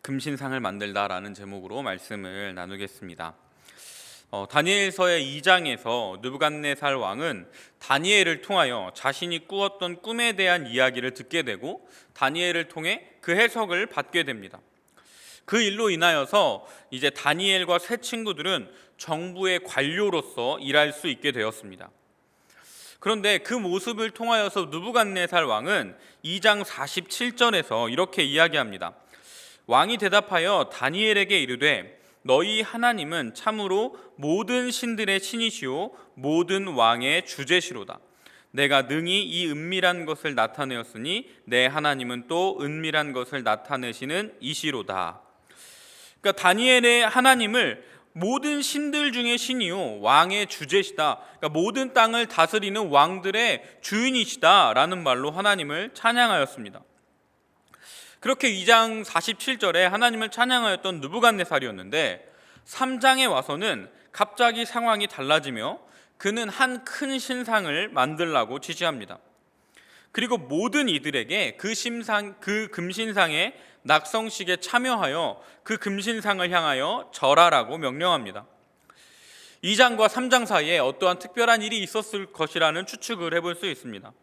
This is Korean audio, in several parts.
금신상을 만들다라는 제목으로 말씀을 나누겠습니다. 다니엘서의 2장에서 느부갓네살 왕은 다니엘을 통하여 자신이 꾸었던 꿈에 대한 이야기를 듣게 되고 다니엘을 통해 그 해석을 받게 됩니다. 그 일로 인하여서 이제 다니엘과 세 친구들은 정부의 관료로서 일할 수 있게 되었습니다. 그런데 그 모습을 통하여서 느부갓네살 왕은 2장 47절에서 이렇게 이야기합니다. 왕이 대답하여 다니엘에게 이르되 너희 하나님은 참으로 모든 신들의 신이시오 모든 왕의 주제시로다. 내가 능히 이 은밀한 것을 나타내었으니 내 하나님은 또 은밀한 것을 나타내시는 이시로다. 그러니까 다니엘의 하나님을 모든 신들 중에 신이요 왕의 주제시다. 그러니까 모든 땅을 다스리는 왕들의 주인이시다라는 말로 하나님을 찬양하였습니다. 그렇게 2장 47절에 하나님을 찬양하였던 느부갓네살이었는데 3장에 와서는 갑자기 상황이 달라지며 그는 한 큰 신상을 만들라고 지시합니다. 그리고 모든 이들에게 그 금신상의 낙성식에 참여하여 그 금신상을 향하여 절하라고 명령합니다. 2장과 3장 사이에 어떠한 특별한 일이 있었을 것이라는 추측을 해볼 수 있습니다.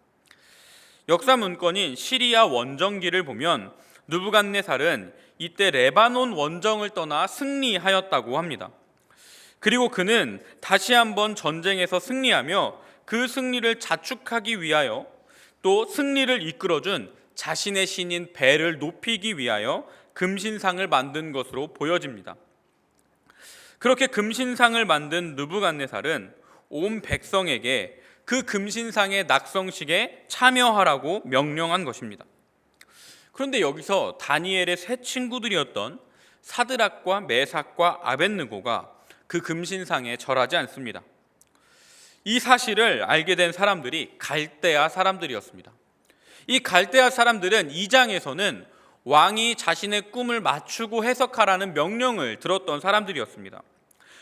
역사 문건인 시리아 원정기를 보면 느부갓네살은 이때 레바논 원정을 떠나 승리하였다고 합니다. 그리고 그는 다시 한번 전쟁에서 승리하며 그 승리를 자축하기 위하여 또 승리를 이끌어준 자신의 신인 벨을 높이기 위하여 금신상을 만든 것으로 보여집니다. 그렇게 금신상을 만든 느부갓네살은 온 백성에게 그 금신상의 낙성식에 참여하라고 명령한 것입니다. 그런데 여기서 다니엘의 세 친구들이었던 사드락과 메삭과 아벳느고가 그 금신상에 절하지 않습니다. 이 사실을 알게 된 사람들이 갈대아 사람들이었습니다. 이 갈대아 사람들은 2장에서는 왕이 자신의 꿈을 맞추고 해석하라는 명령을 들었던 사람들이었습니다.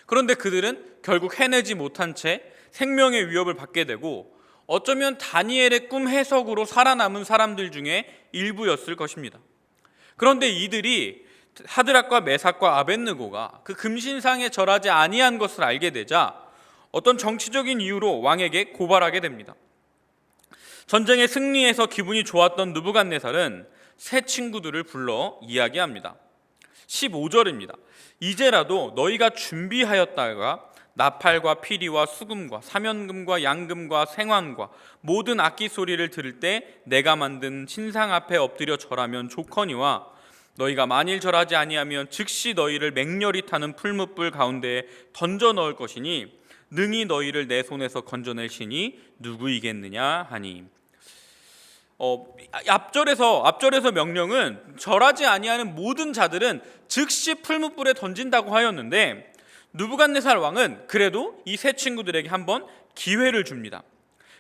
그런데 그들은 결국 해내지 못한 채 생명의 위협을 받게 되고 어쩌면 다니엘의 꿈 해석으로 살아남은 사람들 중에 일부였을 것입니다. 그런데 이들이 사드락과 메삭과 아벳느고가 그 금신상에 절하지 아니한 것을 알게 되자 어떤 정치적인 이유로 왕에게 고발하게 됩니다. 전쟁에 승리해서 기분이 좋았던 느부갓네살은 세 친구들을 불러 이야기합니다. 15절입니다. 이제라도 너희가 준비하였다가 나팔과 피리와 수금과 사면금과 양금과 생환과 모든 악기 소리를 들을 때 내가 만든 신상 앞에 엎드려 절하면 좋거니와 너희가 만일 절하지 아니하면 즉시 너희를 맹렬히 타는 풀무불 가운데에 던져 넣을 것이니 능히 너희를 내 손에서 건져낼 신이 누구이겠느냐 하니. 앞절에서 명령은 절하지 아니하는 모든 자들은 즉시 풀무불에 던진다고 하였는데 느부갓네살 왕은 그래도 이 세 친구들에게 한번 기회를 줍니다.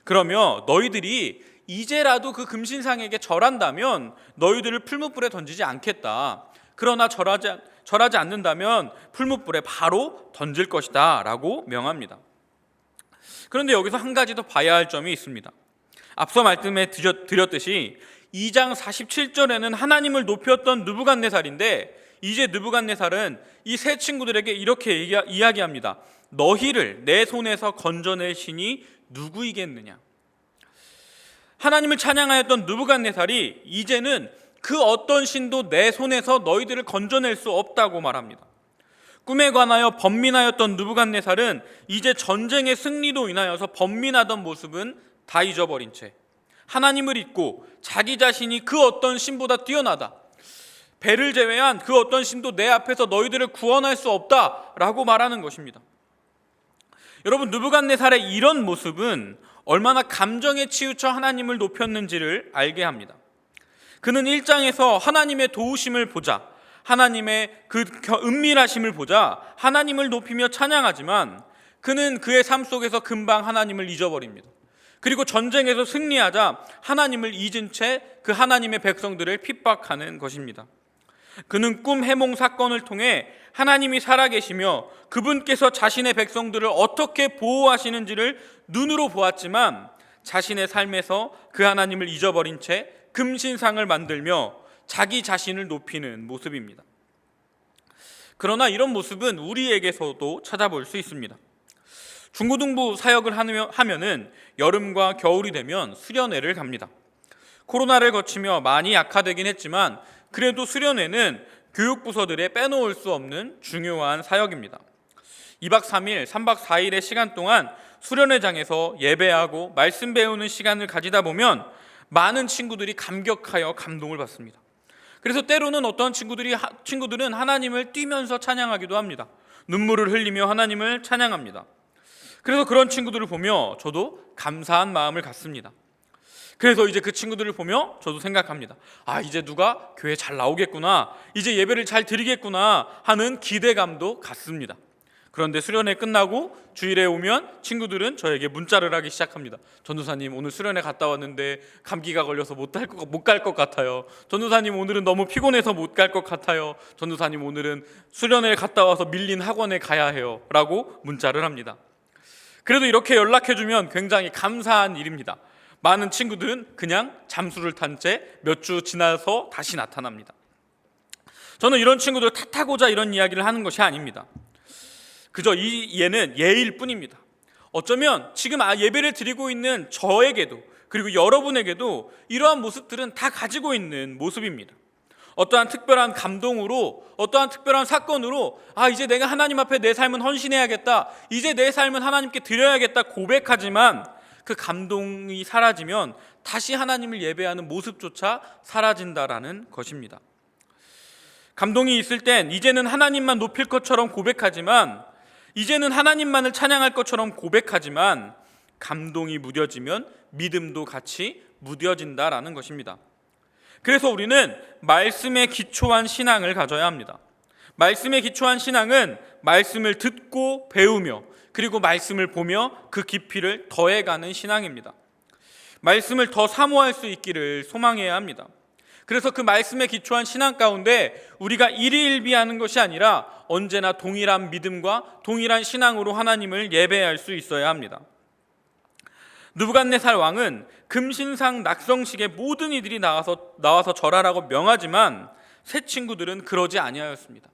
그러며 너희들이 이제라도 그 금신상에게 절한다면 너희들을 풀무불에 던지지 않겠다. 그러나 절하지 않는다면 풀무불에 바로 던질 것이다 라고 명합니다. 그런데 여기서 한 가지 더 봐야 할 점이 있습니다. 앞서 말씀에 드렸듯이 2장 47절에는 하나님을 높였던 느부갓네살인데 이제 느부갓네살은 이 세 친구들에게 이렇게 이야기합니다. 너희를 내 손에서 건져낼 신이 누구이겠느냐. 하나님을 찬양하였던 느부갓네살이 이제는 그 어떤 신도 내 손에서 너희들을 건져낼 수 없다고 말합니다. 꿈에 관하여 번민하였던 느부갓네살은 이제 전쟁의 승리로 인하여서 번민하던 모습은 다 잊어버린 채 하나님을 잊고 자기 자신이 그 어떤 신보다 뛰어나다, 벨을 제외한 그 어떤 신도 내 앞에서 너희들을 구원할 수 없다라고 말하는 것입니다. 여러분, 느부갓네살의 이런 모습은 얼마나 감정에 치우쳐 하나님을 높였는지를 알게 합니다. 그는 1장에서 하나님의 도우심을 보자, 하나님의 그 은밀하심을 보자 하나님을 높이며 찬양하지만 그는 그의 삶 속에서 금방 하나님을 잊어버립니다. 그리고 전쟁에서 승리하자 하나님을 잊은 채 그 하나님의 백성들을 핍박하는 것입니다. 그는 꿈 해몽 사건을 통해 하나님이 살아계시며 그분께서 자신의 백성들을 어떻게 보호하시는지를 눈으로 보았지만 자신의 삶에서 그 하나님을 잊어버린 채 금신상을 만들며 자기 자신을 높이는 모습입니다. 그러나 이런 모습은 우리에게서도 찾아볼 수 있습니다. 중고등부 사역을 하면은 여름과 겨울이 되면 수련회를 갑니다. 코로나를 거치며 많이 약화되긴 했지만 그래도 수련회는 교육부서들의 빼놓을 수 없는 중요한 사역입니다. 2박 3일, 3박 4일의 시간 동안 수련회장에서 예배하고 말씀 배우는 시간을 가지다 보면 많은 친구들이 감격하여 감동을 받습니다. 그래서 때로는 어떤 친구들은 하나님을 뛰면서 찬양하기도 합니다. 눈물을 흘리며 하나님을 찬양합니다. 그래서 그런 친구들을 보며 저도 감사한 마음을 갖습니다. 그래서 이제 그 친구들을 보며 저도 생각합니다. 이제 누가 교회 잘 나오겠구나, 이제 예배를 잘 드리겠구나 하는 기대감도 갖습니다. 그런데 수련회 끝나고 주일에 오면 친구들은 저에게 문자를 하기 시작합니다. 전도사님, 오늘 수련회 갔다 왔는데 감기가 걸려서 못 갈 것 같아요. 전도사님, 오늘은 너무 피곤해서 못 갈 것 같아요. 전도사님, 오늘은 수련회 갔다 와서 밀린 학원에 가야 해요 라고 문자를 합니다. 그래도 이렇게 연락해주면 굉장히 감사한 일입니다. 많은 친구들은 그냥 잠수를 탄 채 몇 주 지나서 다시 나타납니다. 저는 이런 친구들 탓하고자 이런 이야기를 하는 것이 아닙니다. 그저 얘는 예일 뿐입니다. 어쩌면 지금 예배를 드리고 있는 저에게도, 그리고 여러분에게도 이러한 모습들은 다 가지고 있는 모습입니다. 어떠한 특별한 감동으로, 어떠한 특별한 사건으로 이제 내가 하나님 앞에 내 삶은 헌신해야겠다, 이제 내 삶은 하나님께 드려야겠다 고백하지만 그 감동이 사라지면 다시 하나님을 예배하는 모습조차 사라진다라는 것입니다. 감동이 있을 땐 이제는 하나님만 높일 것처럼 고백하지만, 이제는 하나님만을 찬양할 것처럼 고백하지만, 감동이 무뎌지면 믿음도 같이 무뎌진다라는 것입니다. 그래서 우리는 말씀에 기초한 신앙을 가져야 합니다. 말씀에 기초한 신앙은 말씀을 듣고 배우며, 그리고 말씀을 보며 그 깊이를 더해가는 신앙입니다. 말씀을 더 사모할 수 있기를 소망해야 합니다. 그래서 그 말씀에 기초한 신앙 가운데 우리가 일희일비하는 것이 아니라 언제나 동일한 믿음과 동일한 신앙으로 하나님을 예배할 수 있어야 합니다. 느부갓네살 왕은 금신상 낙성식에 모든 이들이 나와서 절하라고 명하지만 새 친구들은 그러지 아니하였습니다.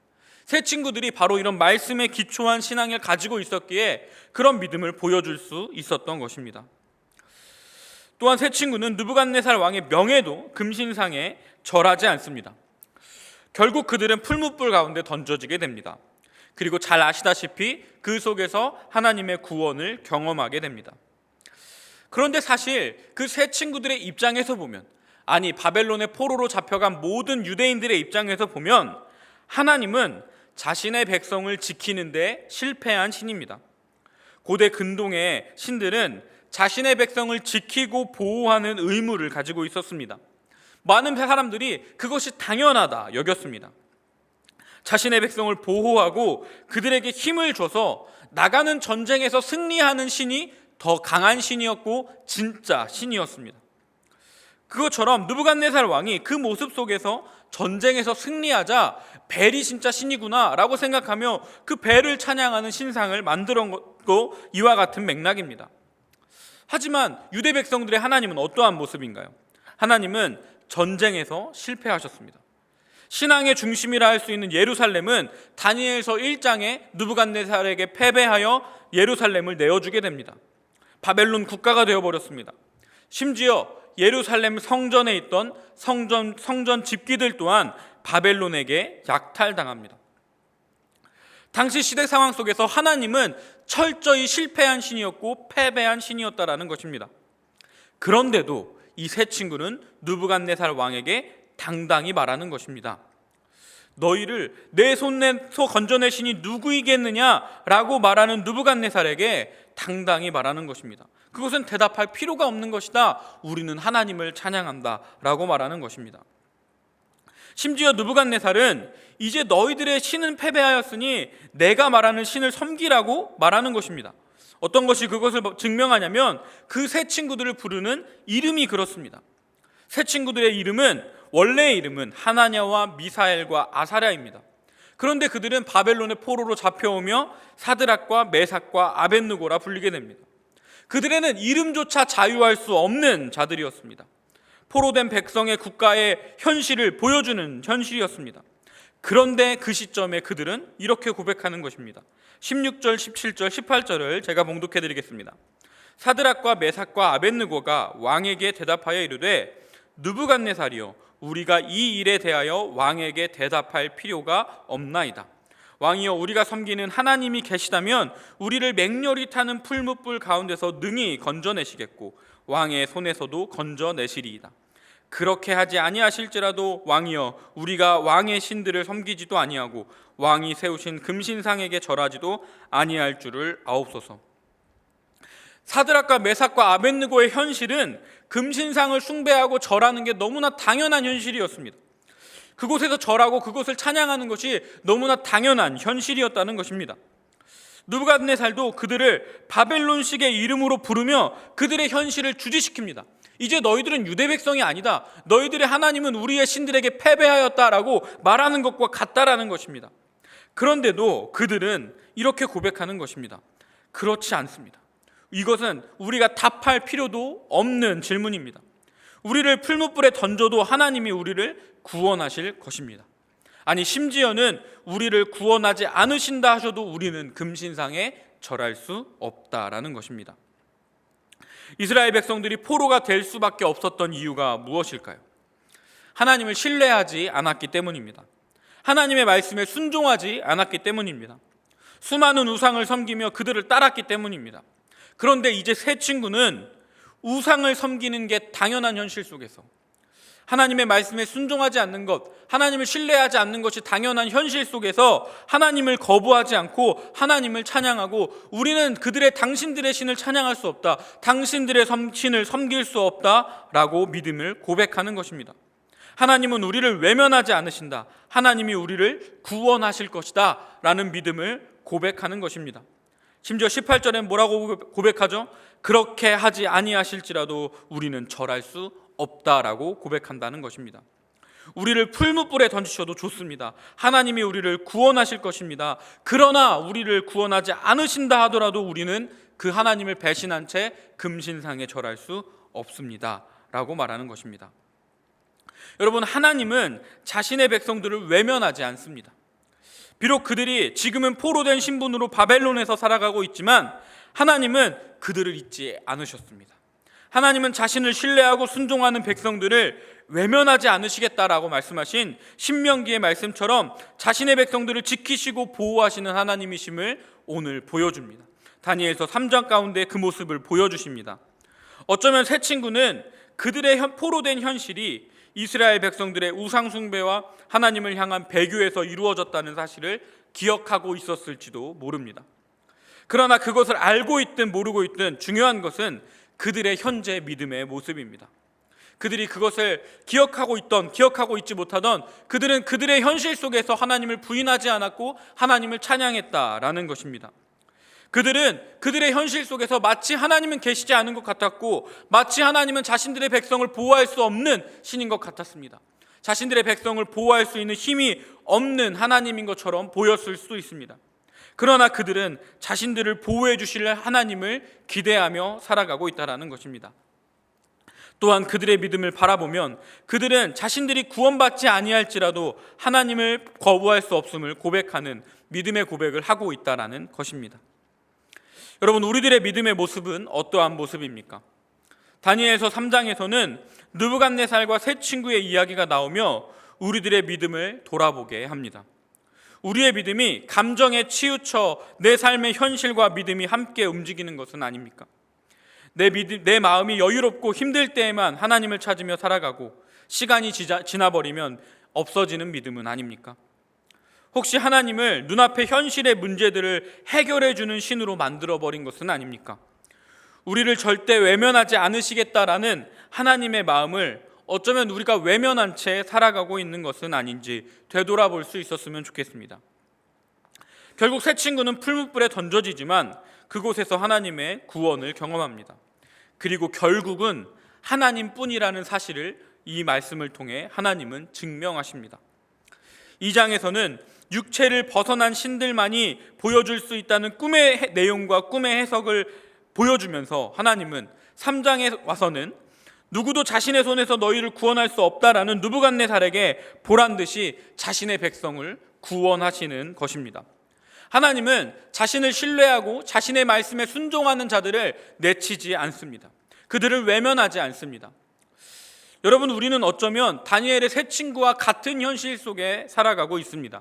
새 친구들이 바로 이런 말씀에 기초한 신앙을 가지고 있었기에 그런 믿음을 보여줄 수 있었던 것입니다. 또한 새 친구는 느부갓네살 왕의 명예도 금신상에 절하지 않습니다. 결국 그들은 풀무불 가운데 던져지게 됩니다. 그리고 잘 아시다시피 그 속에서 하나님의 구원을 경험하게 됩니다. 그런데 사실 그 새 친구들의 입장에서 보면, 바벨론의 포로로 잡혀간 모든 유대인들의 입장에서 보면 하나님은 자신의 백성을 지키는 데 실패한 신입니다. 고대 근동의 신들은 자신의 백성을 지키고 보호하는 의무를 가지고 있었습니다. 많은 사람들이 그것이 당연하다 여겼습니다. 자신의 백성을 보호하고 그들에게 힘을 줘서 나가는 전쟁에서 승리하는 신이 더 강한 신이었고 진짜 신이었습니다. 그것처럼 느부갓네살 왕이 그 모습 속에서 전쟁에서 승리하자 벨이 진짜 신이구나 라고 생각하며 그 벨을 찬양하는 신상을 만들어 놓고 이와 같은 맥락입니다. 하지만 유대 백성들의 하나님은 어떠한 모습인가요? 하나님은 전쟁에서 실패하셨습니다. 신앙의 중심이라 할 수 있는 예루살렘은 다니엘서 1장에 느부갓네살에게 패배하여 예루살렘을 내어주게 됩니다. 바벨론 국가가 되어버렸습니다. 심지어 예루살렘 성전에 있던 성전 집기들 또한 바벨론에게 약탈당합니다. 당시 시대 상황 속에서 하나님은 철저히 실패한 신이었고 패배한 신이었다라는 것입니다. 그런데도 이 세 친구는 느부갓네살 왕에게 당당히 말하는 것입니다. 너희를 내 손에서 건져낼 신이 누구이겠느냐라고 말하는 느부갓네살에게 당당히 말하는 것입니다. 그것은 대답할 필요가 없는 것이다. 우리는 하나님을 찬양한다 라고 말하는 것입니다. 심지어 느부갓네살은 이제 너희들의 신은 패배하였으니 내가 말하는 신을 섬기라고 말하는 것입니다. 어떤 것이 그것을 증명하냐면 그 세 친구들을 부르는 이름이 그렇습니다. 세 친구들의 이름은, 원래의 이름은 하나냐와 미사엘과 아사랴입니다. 그런데 그들은 바벨론의 포로로 잡혀오며 사드락과 메삭과 아벳느고라 불리게 됩니다. 그들에는 이름조차 자유할 수 없는 자들이었습니다. 포로된 백성의 국가의 현실을 보여주는 현실이었습니다. 그런데 그 시점에 그들은 이렇게 고백하는 것입니다. 16절, 17절, 18절을 제가 봉독해 드리겠습니다. 사드락과 메삭과 아벳느고가 왕에게 대답하여 이르되 느부갓네살이여, 우리가 이 일에 대하여 왕에게 대답할 필요가 없나이다. 왕이여, 우리가 섬기는 하나님이 계시다면 우리를 맹렬히 타는 풀무불 가운데서 능히 건져내시겠고 왕의 손에서도 건져내시리이다. 그렇게 하지 아니하실지라도 왕이여, 우리가 왕의 신들을 섬기지도 아니하고 왕이 세우신 금신상에게 절하지도 아니할 줄을 아옵소서. 사드락과 메삭과 아벳느고의 현실은 금신상을 숭배하고 절하는 게 너무나 당연한 현실이었습니다. 그곳에서 절하고 그곳을 찬양하는 것이 너무나 당연한 현실이었다는 것입니다. 느부갓네살도 그들을 바벨론식의 이름으로 부르며 그들의 현실을 주지시킵니다. 이제 너희들은 유대 백성이 아니다. 너희들의 하나님은 우리의 신들에게 패배하였다라고 말하는 것과 같다라는 것입니다. 그런데도 그들은 이렇게 고백하는 것입니다. 그렇지 않습니다. 이것은 우리가 답할 필요도 없는 질문입니다. 우리를 풀무불에 던져도 하나님이 우리를 구원하실 것입니다. 아니, 심지어는 우리를 구원하지 않으신다 하셔도 우리는 금신상에 절할 수 없다라는 것입니다. 이스라엘 백성들이 포로가 될 수밖에 없었던 이유가 무엇일까요? 하나님을 신뢰하지 않았기 때문입니다. 하나님의 말씀에 순종하지 않았기 때문입니다. 수많은 우상을 섬기며 그들을 따랐기 때문입니다. 그런데 이제 세 친구는 우상을 섬기는 게 당연한 현실 속에서 하나님의 말씀에 순종하지 않는 것, 하나님을 신뢰하지 않는 것이 당연한 현실 속에서 하나님을 거부하지 않고 하나님을 찬양하고 우리는 당신들의 신을 찬양할 수 없다, 당신들의 신을 섬길 수 없다라고 믿음을 고백하는 것입니다. 하나님은 우리를 외면하지 않으신다, 하나님이 우리를 구원하실 것이다 라는 믿음을 고백하는 것입니다. 심지어 18절에 뭐라고 고백하죠? 그렇게 하지 아니하실지라도 우리는 절할 수 없다라고 고백한다는 것입니다. 우리를 풀무불에 던지셔도 좋습니다. 하나님이 우리를 구원하실 것입니다. 그러나 우리를 구원하지 않으신다 하더라도 우리는 그 하나님을 배신한 채 금신상에 절할 수 없습니다 라고 말하는 것입니다. 여러분, 하나님은 자신의 백성들을 외면하지 않습니다. 비록 그들이 지금은 포로된 신분으로 바벨론에서 살아가고 있지만 하나님은 그들을 잊지 않으셨습니다. 하나님은 자신을 신뢰하고 순종하는 백성들을 외면하지 않으시겠다라고 말씀하신 신명기의 말씀처럼 자신의 백성들을 지키시고 보호하시는 하나님이심을 오늘 보여줍니다. 다니엘서 3장 가운데 그 모습을 보여주십니다. 어쩌면 세 친구는 그들의 포로된 현실이 이스라엘 백성들의 우상 숭배와 하나님을 향한 배교에서 이루어졌다는 사실을 기억하고 있었을지도 모릅니다. 그러나 그것을 알고 있든 모르고 있든 중요한 것은 그들의 현재 믿음의 모습입니다. 그들이 그것을 기억하고 있던 기억하고 있지 못하던 그들은 그들의 현실 속에서 하나님을 부인하지 않았고 하나님을 찬양했다라는 것입니다. 그들은 그들의 현실 속에서 마치 하나님은 계시지 않은 것 같았고 마치 하나님은 자신들의 백성을 보호할 수 없는 신인 것 같았습니다. 자신들의 백성을 보호할 수 있는 힘이 없는 하나님인 것처럼 보였을 수도 있습니다. 그러나 그들은 자신들을 보호해 주실 하나님을 기대하며 살아가고 있다는 것입니다. 또한 그들의 믿음을 바라보면 그들은 자신들이 구원받지 아니할지라도 하나님을 거부할 수 없음을 고백하는 믿음의 고백을 하고 있다는 것입니다. 여러분, 우리들의 믿음의 모습은 어떠한 모습입니까? 다니엘서 3장에서는 느부갓네살과 세 친구의 이야기가 나오며 우리들의 믿음을 돌아보게 합니다. 우리의 믿음이 감정에 치우쳐 내 삶의 현실과 믿음이 함께 움직이는 것은 아닙니까? 내 마음이 여유롭고 힘들 때에만 하나님을 찾으며 살아가고 시간이 지나버리면 없어지는 믿음은 아닙니까? 혹시 하나님을 눈앞의 현실의 문제들을 해결해 주는 신으로 만들어버린 것은 아닙니까? 우리를 절대 외면하지 않으시겠다라는 하나님의 마음을 어쩌면 우리가 외면한 채 살아가고 있는 것은 아닌지 되돌아볼 수 있었으면 좋겠습니다. 결국 세 친구는 풀무불에 던져지지만 그곳에서 하나님의 구원을 경험합니다. 그리고 결국은 하나님뿐이라는 사실을 이 말씀을 통해 하나님은 증명하십니다. 2장에서는 육체를 벗어난 신들만이 보여줄 수 있다는 꿈의 내용과 꿈의 해석을 보여주면서 하나님은 3장에 와서는 누구도 자신의 손에서 너희를 구원할 수 없다라는 느부갓네살에게 보란듯이 자신의 백성을 구원하시는 것입니다. 하나님은 자신을 신뢰하고 자신의 말씀에 순종하는 자들을 내치지 않습니다. 그들을 외면하지 않습니다. 여러분, 우리는 어쩌면 다니엘의 세 친구와 같은 현실 속에 살아가고 있습니다.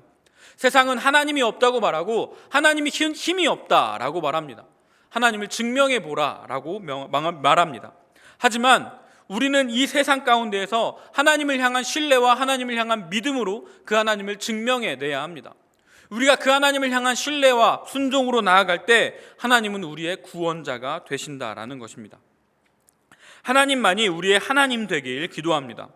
세상은 하나님이 없다고 말하고 하나님이 힘이 없다라고 말합니다. 하나님을 증명해 보라라고 말합니다. 하지만 우리는 이 세상 가운데에서 하나님을 향한 신뢰와 하나님을 향한 믿음으로 그 하나님을 증명해내야 합니다. 우리가 그 하나님을 향한 신뢰와 순종으로 나아갈 때 하나님은 우리의 구원자가 되신다라는 것입니다. 하나님만이 우리의 하나님 되길 기도합니다.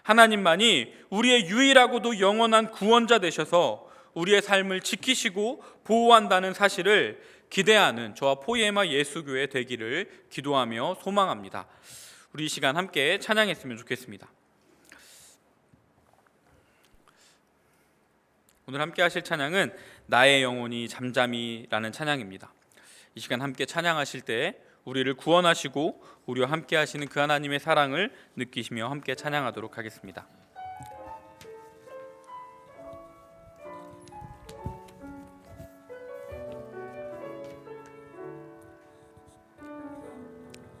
하나님만이 우리의 유일하고도 영원한 구원자 되셔서 우리의 삶을 지키시고 보호한다는 사실을 기대하는 저와 포이에마 예수교회 되기를 기도하며 소망합니다. 우리 이 시간 함께 찬양했으면 좋겠습니다. 오늘 함께 하실 찬양은 나의 영혼이 잠잠히라는 찬양입니다. 이 시간 함께 찬양하실 때 우리를 구원하시고 우리와 함께 하시는 그 하나님의 사랑을 느끼시며 함께 찬양하도록 하겠습니다.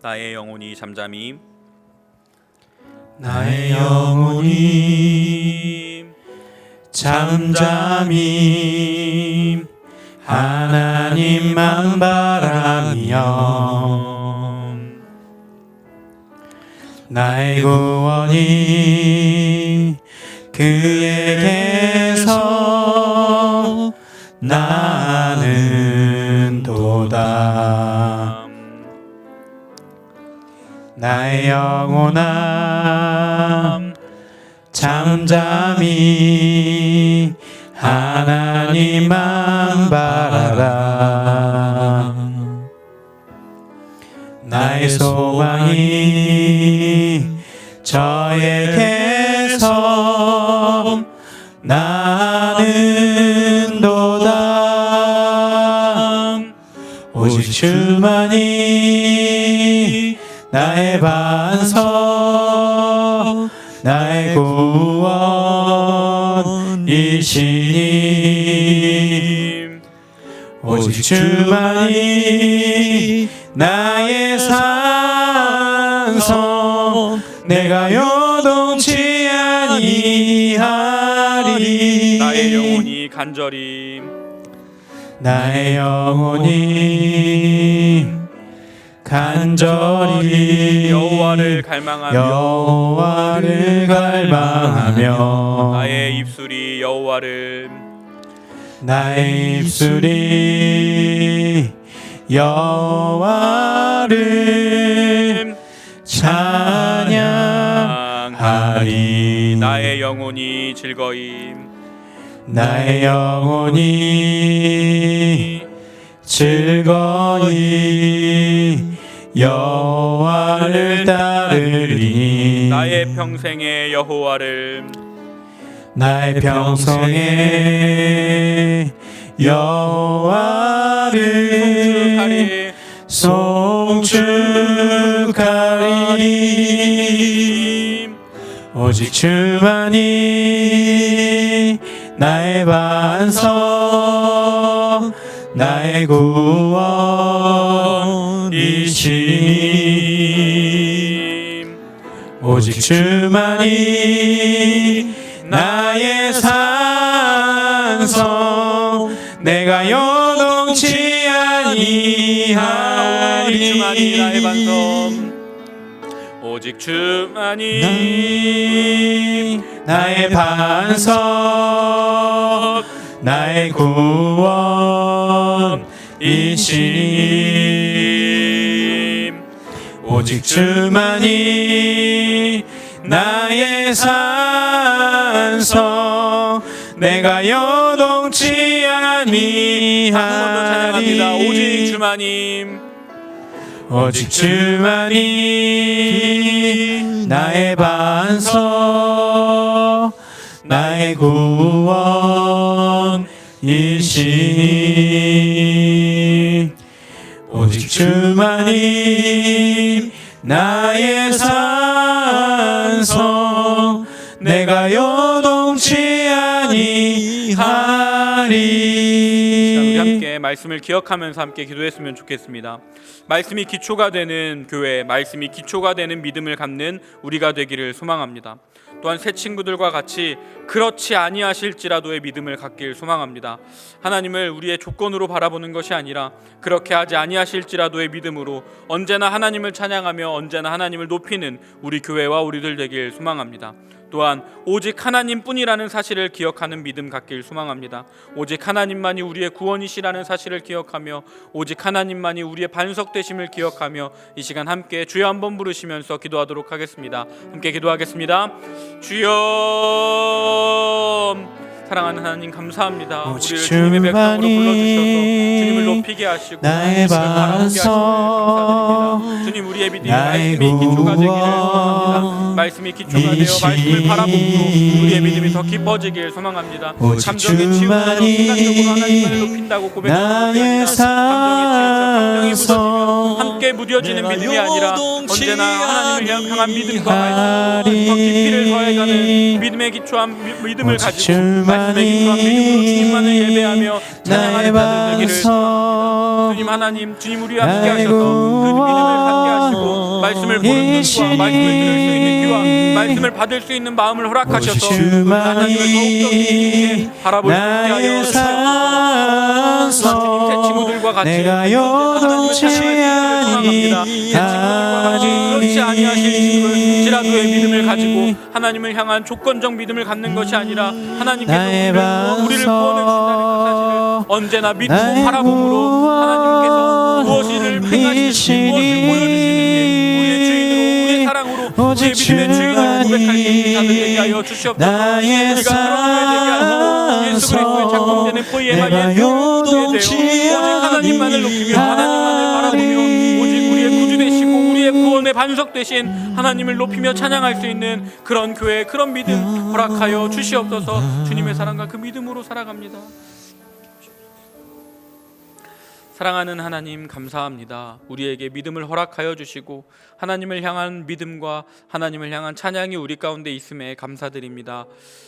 나의 영혼이 잠잠히, 나의 영혼이 잠잠히 하나님만 바라며 나의 구원이 그에게서 나는 도다. 나의 영혼아 잠잠히 하나님만 바라라. 나의 소망이 저에게서 나는 도다. 오직 주만이 나의 반석 나의 구원이시니 오직 주만이 나의 산성 내가 요동치 아니하리. 나의 영혼이 간절히, 나의 영혼이 간절히 여호와를 갈망하며 나의 입술이 여호와를 찬양하리. 나의 영혼이 즐거이 여호와를 따르리. 나의 평생에 여호와를 송축하리. 오직 주만이 나의 반석 나의 구원이시니 오직 주만이 나의 산성 내가 요동치 아니하리. 주만이 나의 반성 오직 주만이 나의 반석 나의 구원이시니 오직 주만이 나의 산성 내가 요동치 아니하리. 오직 주만님 오직 주만이 나의 반석 나의 구원이시니 오직 주만이 나의 우리 하리. 함께 말씀을 기억하면서 함께 기도했으면 좋겠습니다. 말씀이 기초가 되는 교회, 말씀이 기초가 되는 믿음을 갖는 우리가 되기를 소망합니다. 또한 새 친구들과 같이 그렇지 아니하실지라도의 믿음을 갖길 소망합니다. 하나님을 우리의 조건으로 바라보는 것이 아니라 그렇게 하지 아니하실지라도의 믿음으로 언제나 하나님을 찬양하며 언제나 하나님을 높이는 우리 교회와 우리들 되길 소망합니다. 또한 오직 하나님뿐이라는 사실을 기억하는 믿음 갖길 소망합니다. 오직 하나님만이 우리의 구원이시라는 사실을 기억하며 오직 하나님만이 우리의 반석 되심을 기억하며 이 시간 함께 주여 한번 부르시면서 기도하도록 하겠습니다. 함께 기도하겠습니다. 주여, 사랑하는 하나님 감사합니다. 우리를 주님의 백성으로 불러주셔서 주님을 높이게 하시고 나의 바라보게 하시고 감사드립니다. 주님, 우리의 믿음이 말씀이 기초가 되기를 소망합니다. 말씀이 기초가 되어 말씀을 바라보므로 우리의 믿음이 더 깊어지길 소망합니다. 감정에 치우쳐 순간적으로 하나님을 높인다고 고백하는 것이 아니라 감정에 치우쳐 감정이 무뎌지며 함께 무뎌지는 믿음이 아니라 언제나 하나님을 향한 믿음과 말씀으로 더 깊이를 더해가는 믿음의 기초한 믿음을 가지고 말씀의 기초한 믿음으로 주님만을 예배하며 찬양하는 자들 되기를 소망합니다. 주님 하나님, 주님 우리와 함께 하셔서 그 믿음을 갖게 하시고 말씀을 보는 눈과 말씀을 들을 수 있는 귀와 말씀을 받을 수 있는 마음을 허락하셔서 하나님을 더욱더 깊이 바라볼 수 있게 하여 주시옵소서. 주님, 새 친구들과 같이 내가 요동치 소망합니다. 새 친구들과 같이 그렇지 아니하실지라도의 믿음을 가지고 하나님을 향한 조건적 믿음을 갖는 것이 아니라 하나님께서 우리를 구원해 주신다는 그 사실을 언제나 믿고 바라봄으로 하나님께서 무엇을 행하시는지 무엇을 보여주시는지 우리의 주인으로 우리의 사랑으로 우리의 믿음의 주인으로 고백할 수 있는 자들 되게 하여 주시옵소서. 우리가 그런 교회 되게 하시고 예수 그리스도의 작동되는 포예마 예수 그리스도의 되어 오직 하나님만을 높이며 하나님만을 바라보며 오직 우리의 구주 되시고 우리의 구원의 반석 되신 하나님을 높이며 찬양할 수 있는 그런 교회, 그런 믿음 허락하여 주시옵소서. 주님의 사랑과 그 믿음으로 살아갑니다. 사랑하는 하나님 감사합니다. 우리에게 믿음을 허락하여 주시고 하나님을 향한 믿음과 하나님을 향한 찬양이 우리 가운데 있음에 감사드립니다.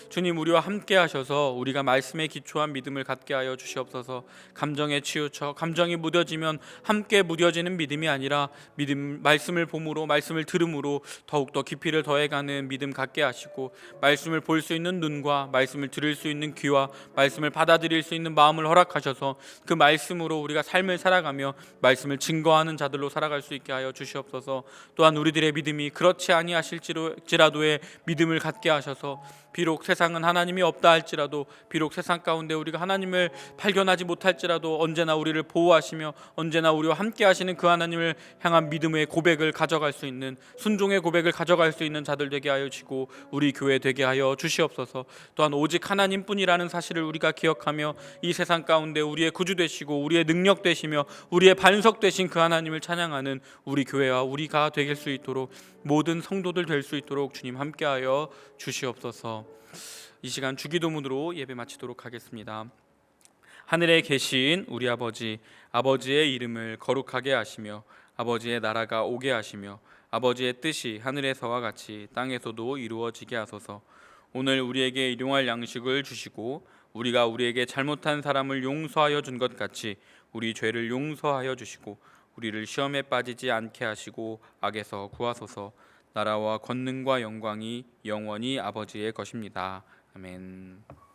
주님, 우리와 함께 하셔서 우리가 말씀에 기초한 믿음을 갖게 하여 주시옵소서. 감정에 치우쳐 감정이 무뎌지면 함께 무뎌지는 믿음이 아니라 믿음, 말씀을 봄으로 말씀을 들음으로 더욱더 깊이를 더해가는 믿음 갖게 하시고 말씀을 볼 수 있는 눈과 말씀을 들을 수 있는 귀와 말씀을 받아들일 수 있는 마음을 허락하셔서 그 말씀으로 우리가 삶을 살아가며 말씀을 증거하는 자들로 살아갈 수 있게 하여 주시옵소서. 또한 우리들의 믿음이 그렇지 아니하실지라도의 믿음을 갖게 하셔서 비록 세상은 하나님이 없다 할지라도 비록 세상 가운데 우리가 하나님을 발견하지 못할지라도 언제나 우리를 보호하시며 언제나 우리와 함께 하시는 그 하나님을 향한 믿음의 고백을 가져갈 수 있는 순종의 고백을 가져갈 수 있는 자들 되게 하여 주시고 우리 교회 되게 하여 주시옵소서. 또한 오직 하나님뿐이라는 사실을 우리가 기억하며 이 세상 가운데 우리의 구주 되시고 우리의 능력 되시며 우리의 반석 되신 그 하나님을 찬양하는 우리 교회와 우리가 되길 수 있도록 모든 성도들 될 수 있도록 주님 함께하여 주시옵소서. 이 시간 주기도문으로 예배 마치도록 하겠습니다. 하늘에 계신 우리 아버지, 아버지의 이름을 거룩하게 하시며 아버지의 나라가 오게 하시며 아버지의 뜻이 하늘에서와 같이 땅에서도 이루어지게 하소서. 오늘 우리에게 일용할 양식을 주시고 우리가 우리에게 잘못한 사람을 용서하여 준 것 같이 우리 죄를 용서하여 주시고 우리를 시험에 빠지지 않게 하시고 악에서 구하소서. 나라와 권능과 영광이 영원히 아버지의 것입니다. 아멘.